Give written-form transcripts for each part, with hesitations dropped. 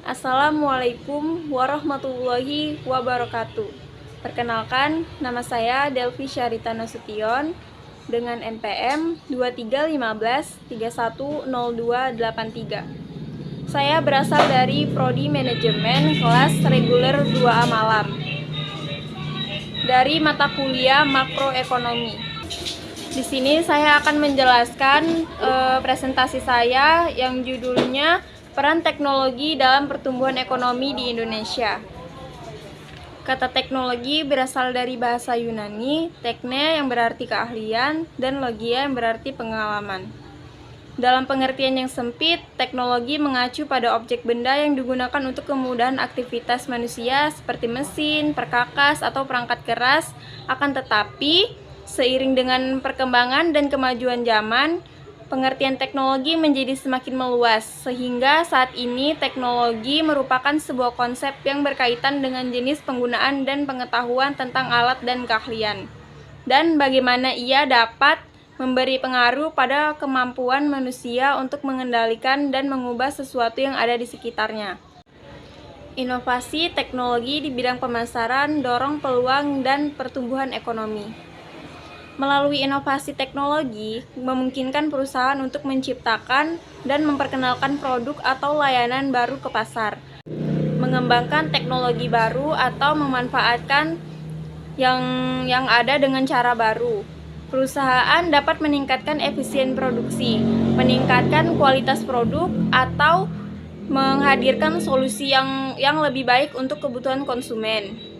Assalamualaikum warahmatullahi wabarakatuh. Perkenalkan, nama saya Delvi Syarita Nasution dengan NPM 2315310283. Saya berasal dari Prodi Manajemen kelas reguler 2A Malam dari mata kuliah Makroekonomi. Di sini saya akan menjelaskan presentasi saya yang judulnya Peran Teknologi dalam Pertumbuhan Ekonomi di Indonesia. Kata teknologi berasal dari bahasa Yunani, tekne yang berarti keahlian, dan logia yang berarti pengalaman. Dalam pengertian yang sempit, teknologi mengacu pada objek benda yang digunakan untuk kemudahan aktivitas manusia seperti mesin, perkakas, atau perangkat keras. Akan tetapi, seiring dengan perkembangan dan kemajuan zaman, pengertian teknologi menjadi semakin meluas, sehingga saat ini teknologi merupakan sebuah konsep yang berkaitan dengan jenis penggunaan dan pengetahuan tentang alat dan keahlian, dan bagaimana ia dapat memberi pengaruh pada kemampuan manusia untuk mengendalikan dan mengubah sesuatu yang ada di sekitarnya. Inovasi teknologi di bidang pemasaran dorong peluang dan pertumbuhan ekonomi. Melalui inovasi teknologi, memungkinkan perusahaan untuk menciptakan dan memperkenalkan produk atau layanan baru ke pasar, mengembangkan teknologi baru atau memanfaatkan yang ada dengan cara baru. Perusahaan dapat meningkatkan efisien produksi, meningkatkan kualitas produk, atau menghadirkan solusi yang lebih baik untuk kebutuhan konsumen.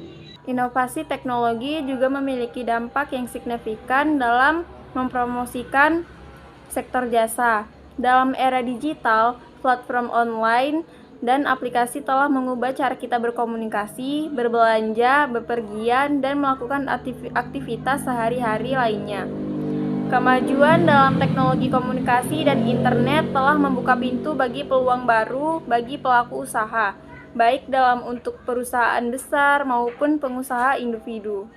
Inovasi teknologi juga memiliki dampak yang signifikan dalam mempromosikan sektor jasa. Dalam era digital, platform online dan aplikasi telah mengubah cara kita berkomunikasi, berbelanja, bepergian, dan melakukan aktivitas sehari-hari lainnya. Kemajuan dalam teknologi komunikasi dan internet telah membuka pintu bagi peluang baru bagi pelaku usaha, baik dalam untuk perusahaan besar maupun pengusaha individu.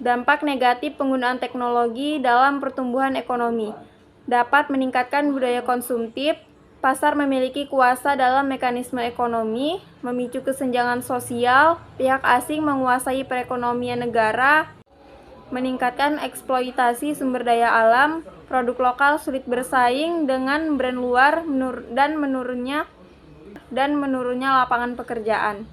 Dampak negatif penggunaan teknologi dalam pertumbuhan ekonomi dapat meningkatkan budaya konsumtif. Pasar memiliki kuasa dalam mekanisme ekonomi, memicu kesenjangan sosial, pihak asing menguasai perekonomian negara, meningkatkan eksploitasi sumber daya alam, produk lokal sulit bersaing dengan brand luar, dan menurunnya lapangan pekerjaan.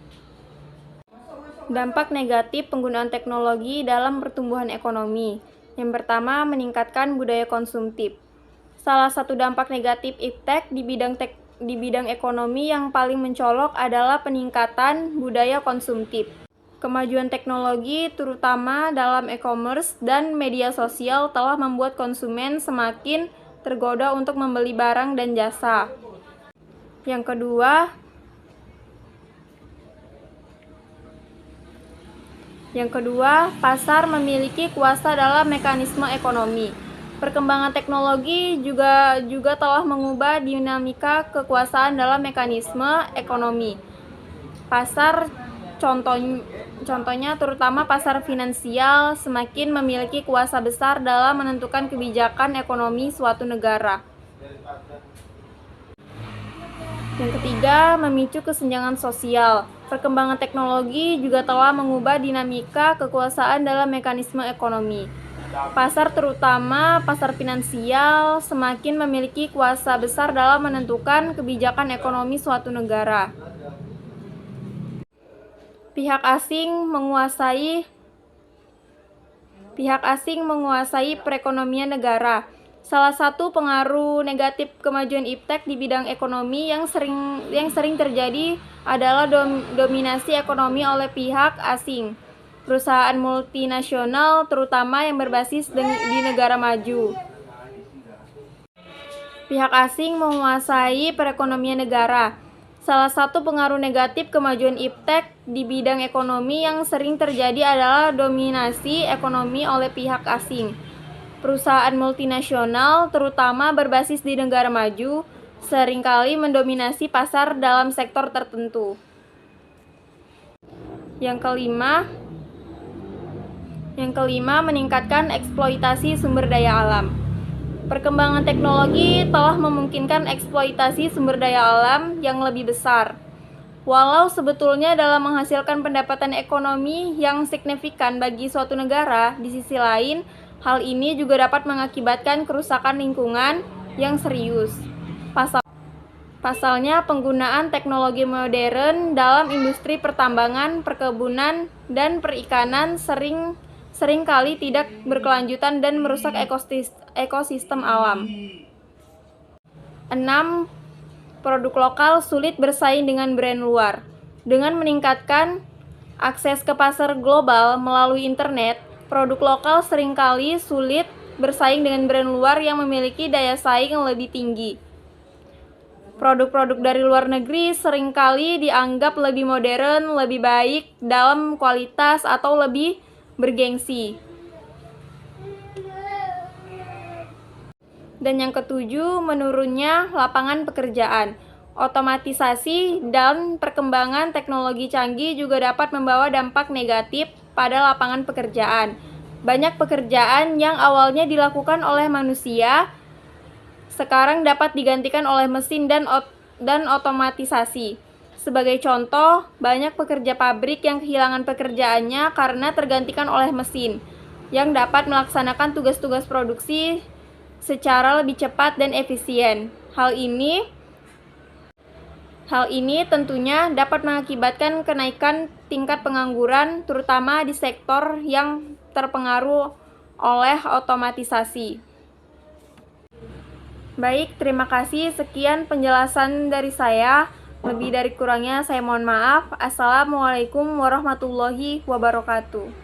Dampak negatif penggunaan teknologi dalam pertumbuhan ekonomi. Yang pertama, meningkatkan budaya konsumtif. Salah satu dampak negatif iptek di bidang ekonomi yang paling mencolok adalah peningkatan budaya konsumtif. Kemajuan teknologi, terutama dalam e-commerce dan media sosial, telah membuat konsumen semakin tergoda untuk membeli barang dan jasa. Yang kedua, pasar memiliki kuasa dalam mekanisme ekonomi. Perkembangan teknologi juga telah mengubah dinamika kekuasaan dalam mekanisme ekonomi. Pasar, contohnya terutama pasar finansial, semakin memiliki kuasa besar dalam menentukan kebijakan ekonomi suatu negara. Yang ketiga, memicu kesenjangan sosial. Perkembangan teknologi juga telah mengubah dinamika kekuasaan dalam mekanisme ekonomi. Pasar, terutama pasar finansial, semakin memiliki kuasa besar dalam menentukan kebijakan ekonomi suatu negara. Pihak asing menguasai perekonomian negara. Salah satu pengaruh negatif kemajuan iptek di bidang ekonomi yang sering terjadi adalah dominasi ekonomi oleh pihak asing. Perusahaan multinasional, terutama yang berbasis di negara maju. Pihak asing menguasai perekonomian negara. Salah satu pengaruh negatif kemajuan iptek di bidang ekonomi yang sering terjadi adalah dominasi ekonomi oleh pihak asing. Perusahaan multinasional, terutama berbasis di negara maju, seringkali mendominasi pasar dalam sektor tertentu. Yang kelima, meningkatkan eksploitasi sumber daya alam. Perkembangan teknologi telah memungkinkan eksploitasi sumber daya alam yang lebih besar. Walau sebetulnya dalam menghasilkan pendapatan ekonomi yang signifikan bagi suatu negara, di sisi lain, hal ini juga dapat mengakibatkan kerusakan lingkungan yang serius. Pasalnya, penggunaan teknologi modern dalam industri pertambangan, perkebunan, dan perikanan seringkali tidak berkelanjutan dan merusak ekosistem alam. 6. Produk lokal sulit bersaing dengan brand luar. Dengan meningkatkan akses ke pasar global melalui internet, produk lokal seringkali sulit bersaing dengan brand luar yang memiliki daya saing yang lebih tinggi. Produk-produk dari luar negeri seringkali dianggap lebih modern, lebih baik dalam kualitas, atau lebih bergengsi. Dan yang ketujuh, menurunnya lapangan pekerjaan. Otomatisasi dan perkembangan teknologi canggih juga dapat membawa dampak negatif pada lapangan pekerjaan. Banyak pekerjaan yang awalnya dilakukan oleh manusia sekarang dapat digantikan oleh mesin dan otomatisasi. Sebagai contoh, banyak pekerja pabrik yang kehilangan pekerjaannya karena tergantikan oleh mesin yang dapat melaksanakan tugas-tugas produksi secara lebih cepat dan efisien. Hal ini tentunya dapat mengakibatkan kenaikan tingkat pengangguran, terutama di sektor yang terpengaruh oleh otomatisasi. Baik, terima kasih. Sekian penjelasan dari saya. Lebih dari kurangnya saya mohon maaf. Assalamualaikum warahmatullahi wabarakatuh.